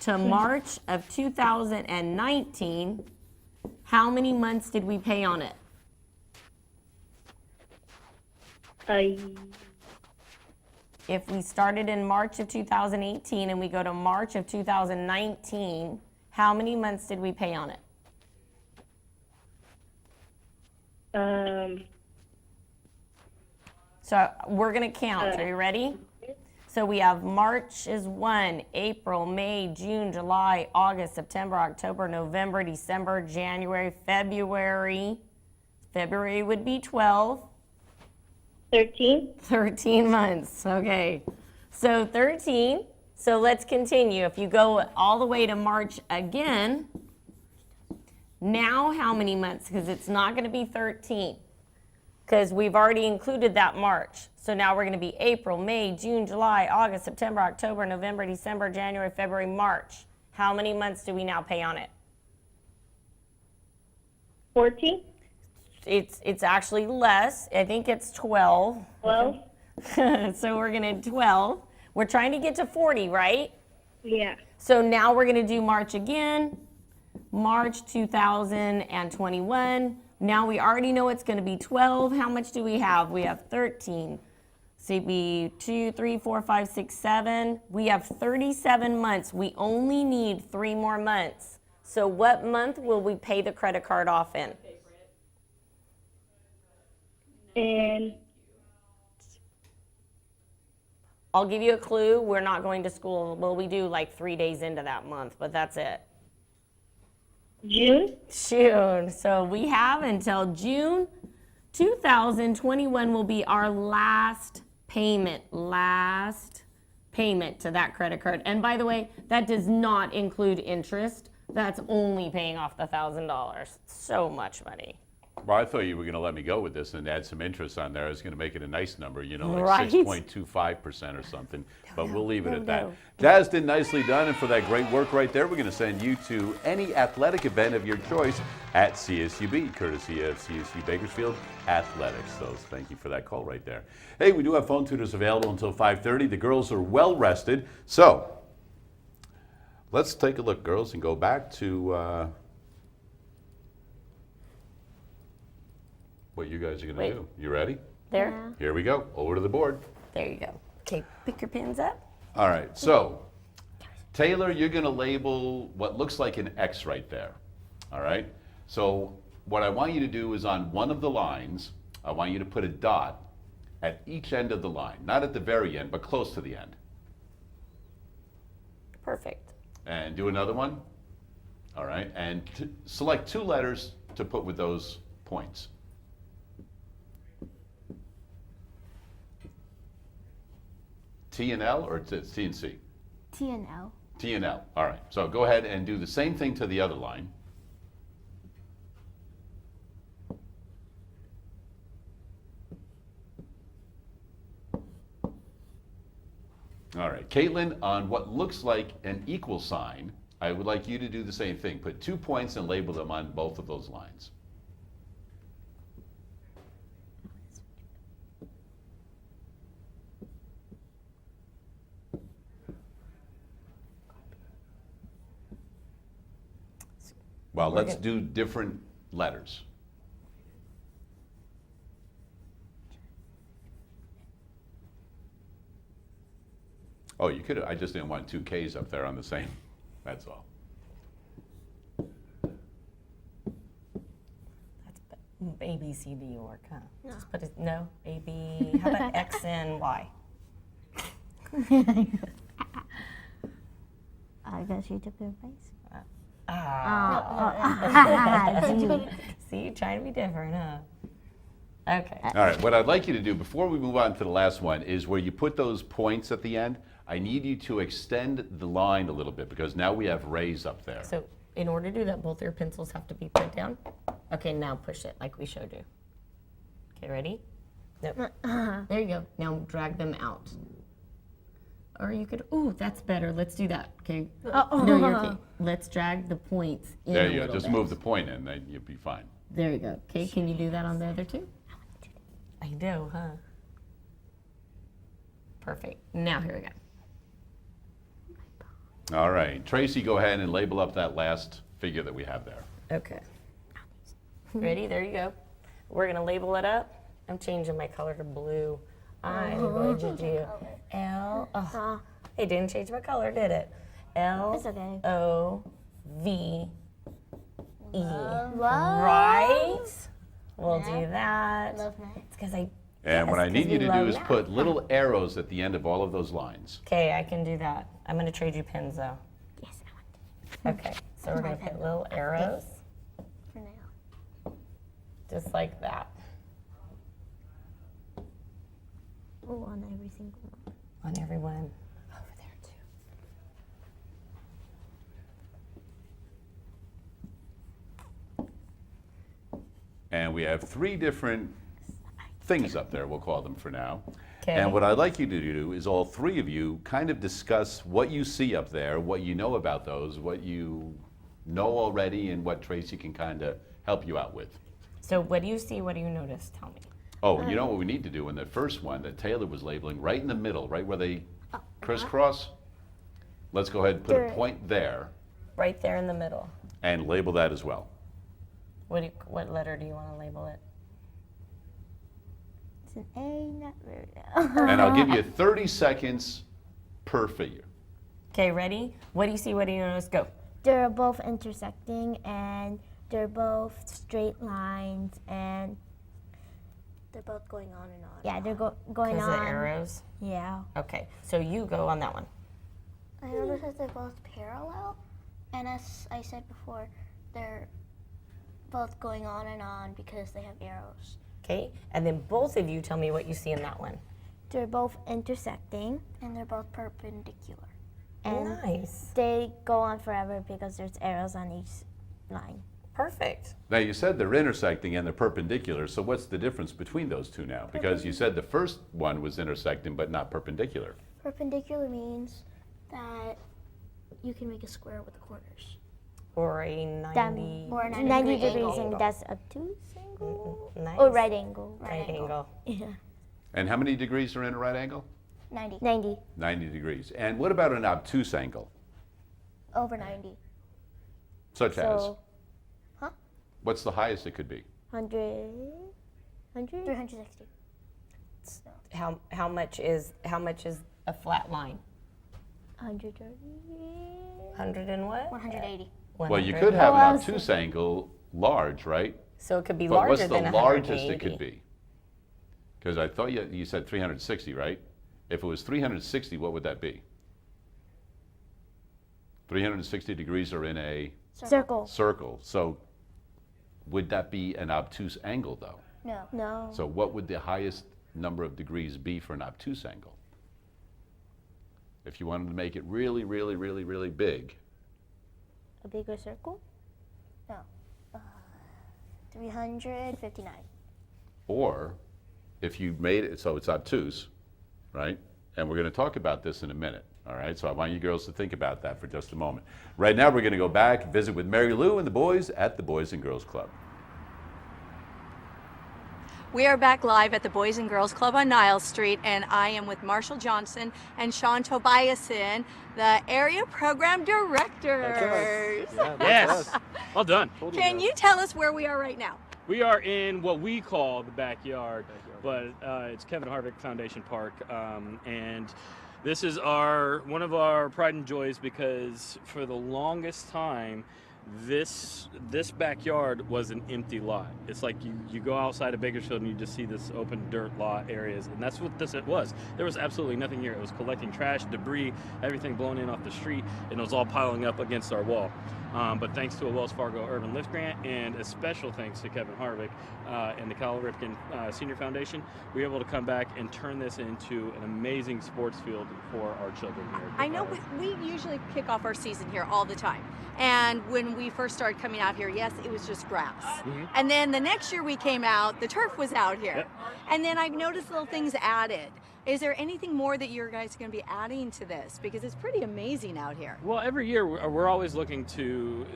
to March of 2019, how many months did we pay on it? If we started in March of 2018 and we go to March of 2019, how many months did we pay on it? So we're going to count. Are you ready? So we have March is 1, April, May, June, July, August, September, October, November, December, January, February. February would be 12. 13. 13 months. Okay. So 13. So let's continue. If you go all the way to March again, now how many months? Because it's not going to be 13. Because we've already included that March. So now we're going to be April, May, June, July, August, September, October, November, December, January, February, March. How many months do we now pay on it? 14. It's actually less. I think it's 12. 12. So we're going to 12. We're trying to get to 40, right? Yeah. So now we're going to do March again. March 2021. Now we already know it's going to be 12. How much do we have? We have 13. So it'd be 2, 3, 4, 5, 6, 7. We have 37 months. We only need 3 more months. So what month will we pay the credit card off in? And I'll give you a clue. We're not going to school. Well, we do like 3 days into that month, but that's it. June. June. So we have until June 2021 will be our last payment to that credit card. And by the way, that does not include interest. That's only paying off the $1,000. So much money. Well, I thought you were going to let me go with this and add some interest on there. I was going to make it a nice number, you know, like Right. 6.25% or something. But we'll leave it at that. Jazz did nicely done, and for that great work right there, we're going to send you to any athletic event of your choice at CSUB, courtesy of CSU Bakersfield Athletics. So thank you for that call right there. Hey, we do have phone tutors available until 5:30. The girls are well rested. So let's take a look, girls, and go back to what you guys are going to do. You ready? There? Yeah. Here we go. Over to the board. There you go. Okay, pick your pins up. All right. So, Taylor, you're going to label what looks like an X right there. All right. So, what I want you to do is on one of the lines, I want you to put a dot at each end of the line. Not at the very end, but close to the end. Perfect. And do another one. All right. And select 2 letters to put with those points. T and L or T and C? T and L. T and L. All right. So go ahead and do the same thing to the other line. All right. Katelyn, on what looks like an equal sign, I would like you to do the same thing. Put 2 points and label them on both of those lines. Well, let's do different letters. Oh, you could. I just didn't want 2 Ks up there on the same. That's all. That's A, B, C, D, or huh? No. Just put it, no, A, B. How about X and Y? I guess you took their place. See, you're trying to be different, huh? Okay. All right, what I'd like you to do before we move on to the last one is where you put those points at the end, I need you to extend the line a little bit because now we have rays up there. So in order to do that, both your pencils have to be put down. Okay, now push it like we showed you. Okay, ready? Nope. There you go. Now drag them out. Or you could, ooh, that's better. Let's do that, okay? No, you're okay. Let's drag the points in There a you go, little just bit. move the point in, then you'll be fine. There you go. Okay, can you do that on the other two? I know, huh? Perfect. Now here we go. All right, Tracy, go ahead and label up that last figure that we have there. Okay. Ready? There you go. We're gonna label it up. I'm changing my color to blue. I'm going to do L. Oh, it didn't change my color, did it? L-O-V-E. Right? We'll do that. Love that. It's because I. And what I need you to do love is math. put little arrows at the end of all of those lines. Okay, I can do that. I'm gonna trade you pins though. Yes, I want to. Okay, so we're gonna put little arrows, For now. just like that, Oh, on every single one. on everyone over there too. And we have 3 different things up there, we'll call them for now. Okay. And what I'd like you to do is all 3 of you kind of discuss what you see up there, what you know about those, what you know already, and what Tracy can kind of help you out with. So what do you see? What do you notice? Tell me. Oh, and you know what we need to do in the first one that Taylor was labeling, right in the middle, right where they crisscross? Let's go ahead and put a point there Right there in the middle. and label that as well. What letter do you want to label it? It's an A, not very. And I'll give you 30 seconds per figure. Okay, ready? What do you see? What do you notice? Go. They're both intersecting and they're both straight lines and They're both going on and on. yeah, they're going Because on. the arrows. Yeah. Okay, so you go on that one. I noticed that they're both parallel, and as I said before, they're both going on and on because they have arrows. Okay, and then both of you tell me what you see in that one. They're both intersecting And they're both perpendicular. and Nice. they go on forever because there's arrows on each line. Perfect. Now you said they're intersecting and they're perpendicular, so what's the difference between those two now? Because you said the first one was intersecting but not perpendicular. Perpendicular means that you can make a square with the corners. Or a 90. Or a 90 90 degree degrees angle. and that's obtuse angle Nice. or right angle. Right angle. Yeah. And how many degrees are in a right angle? 90. 90 90 degrees. And what about an obtuse angle? Over 90. Such as? so What's the highest it could be? 100 360. How much is a flat line? 130. 100 and what? 180. Well, you 100. could have Oh, an I was obtuse angle large, right? So it could be But larger what's the than largest 180. it could be? Because I thought you said 360, right? If it was 360, what would that be? 360 degrees are in a Circle. circle. So would that be an obtuse angle, though? No. No. So what would the highest number of degrees be for an obtuse angle? If you wanted to make it really, really, really, really big, A bigger circle? 359. or if you made it so it's obtuse, right? And we're going to talk about this in a minute, all right? So I want you girls to think about that for just a moment. Right now, we're going to go back, visit with Marylou and the boys at the Boys and Girls Club. We are back live at the Boys and Girls Club on Niles Street, and I am with Marshall Johnson and Sean Tobiasen, the area program directors. Yes. Well done. Can you tell us where we are right now? We are in what we call the backyard, but it's Kevin Harvick Foundation Park, and this is one of our pride and joys because for the longest time, this backyard was an empty lot. It's like you go outside of Bakersfield and you just see this open dirt lot areas, and that's what it was. There was absolutely nothing here. It was collecting trash, debris, everything blown in off the street, and it was all piling up against our wall. But thanks to a Wells Fargo Urban Lift grant and a special thanks to Kevin Harvick and the Cal Ripken Senior Foundation, we were able to come back and turn this into an amazing sports field for our children here. I know we usually kick off our season here all the time. And when we first started coming out here, yes, it was just grass. Mm-hmm. And then the next year we came out, the turf was out here. Yep. And then I've noticed little things added. Is there anything more that you guys are going to be adding to this? Because it's pretty amazing out here. Well, every year we're always looking to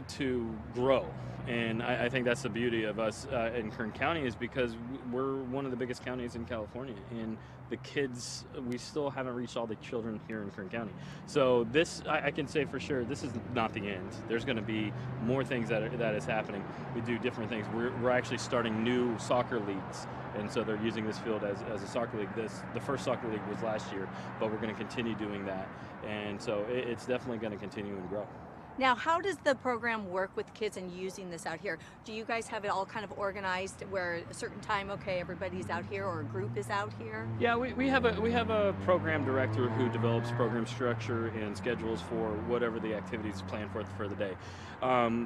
grow, and I think that's the beauty of us in Kern County, is because we're one of the biggest counties in California, and the kids, we still haven't reached all the children here in Kern County. So this, I can say for sure, this is not the end. There's going to be more things that is happening. We do different things. We're actually starting new soccer leagues, and so they're using this field as a soccer league. The first soccer league was last year, but we're going to continue doing that, and so it's definitely going to continue and grow. Now, how does the program work with kids and using this out here? Do you guys have it all kind of organized where a certain time, okay, everybody's out here, or a group is out here? Yeah, we have a program director who develops program structure and schedules for whatever the activities planned for the day.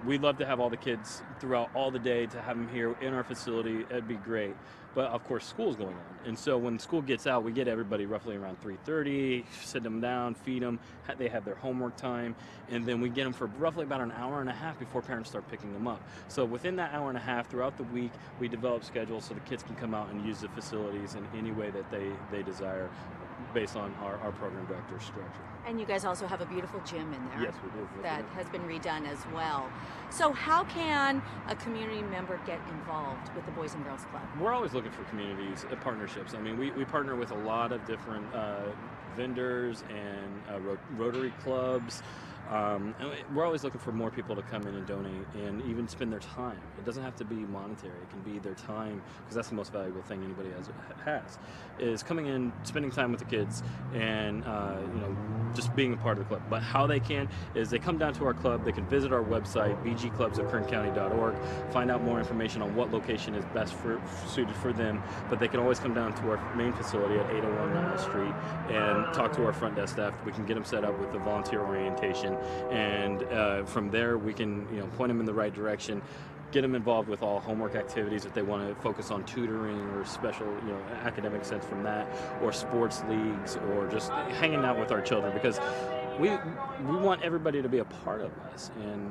We'd love to have all the kids throughout all the day, to have them here in our facility. It'd be great. But of course, school's going on, and so when school gets out, we get everybody roughly around 3:30, sit them down, feed them. They have their homework time, and then we get them for roughly about an hour and a half before parents start picking them up. So within that hour and a half, throughout the week, we develop schedules so the kids can come out and use the facilities in any way that they desire, based on our program director's structure. And you guys also have a beautiful gym in there. Yes, we do. That has been redone as well. So how can a community member get involved with the Boys and Girls Club? We're always looking for communities, partnerships. I mean, we partner with a lot of different vendors and Rotary clubs. And we're always looking for more people to come in and donate and even spend their time. It doesn't have to be monetary. It can be their time, because that's the most valuable thing anybody has, is coming in, spending time with the kids, and just being a part of the club. But how they can is they come down to our club. They can visit our website, bgclubsofkerncounty.org, find out more information on what location is best suited for them. But they can always come down to our main facility at 801 Niles Street and talk to our front desk staff. We can get them set up with the volunteer orientation, and from there we can point them in the right direction, get them involved with all homework activities if they want to focus on tutoring or special academic sense from that, or sports leagues, or just hanging out with our children, because we want everybody to be a part of us, and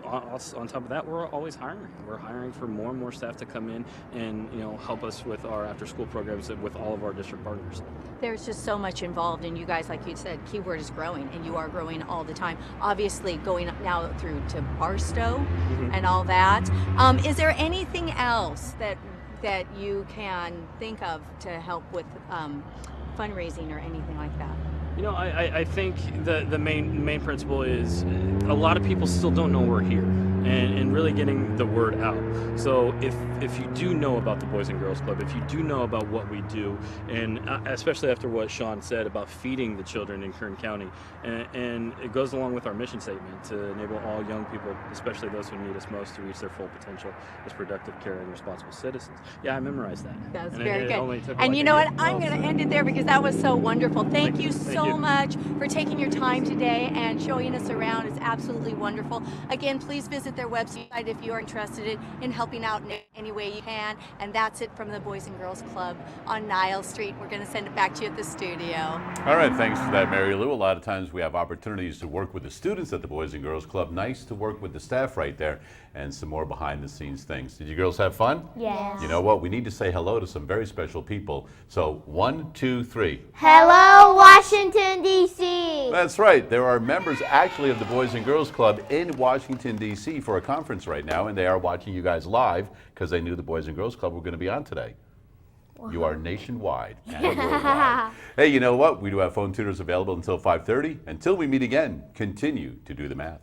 on top of that, we're always hiring. We're hiring for more and more staff to come in and help us with our after-school programs with all of our district partners. There's just so much involved, and you guys, like you said, keyword is growing, and you are growing all the time. Obviously, going up now through to Barstow and all that. Is there anything else that you can think of to help with fundraising or anything like that? I think the main principle is a lot of people still don't know we're here, and really getting the word out. So if you do know about the Boys and Girls Club, if you do know about what we do, and especially after what Sean said about feeding the children in Kern County, and it goes along with our mission statement to enable all young people, especially those who need us most, to reach their full potential as productive, caring, responsible citizens. Yeah, I memorized that. That was very good. And you know what? I'm going to end it there, because that was so wonderful. Thank you so much for taking your time today and showing us around. It's absolutely wonderful. Again, please visit their website if you are interested in helping out in any way you can. And that's it from the Boys and Girls Club on Niles Street. We're going to send it back to you at the studio. All right, thanks for that, Marylou. A lot of times we have opportunities to work with the students at the Boys and Girls Club. Nice to work with the staff right there, and some more behind the scenes things. Did you girls have fun? Yes. You know what? We need to say hello to some very special people. So 1, 2, 3. Hello, Washington, D.C. That's right. There are members actually of the Boys and Girls Club in Washington, D.C. for a conference right now, and they are watching you guys live because they knew the Boys and Girls Club were going to be on today. You are nationwide and worldwide. Hey, you know what? We do have phone tutors available until 5:30. Until we meet again, continue to do the math.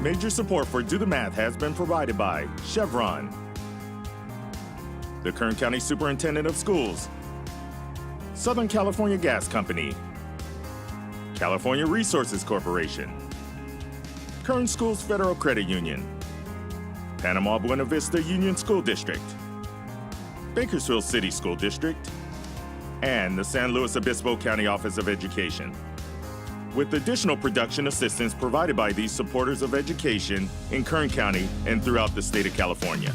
Major support for Do the Math has been provided by Chevron, the Kern County Superintendent of Schools, Southern California Gas Company, California Resources Corporation, Kern Schools Federal Credit Union, Panama Buena Vista Union School District, Bakersfield City School District, and the San Luis Obispo County Office of Education. with additional production assistance provided by these supporters of education in Kern County and throughout the state of California.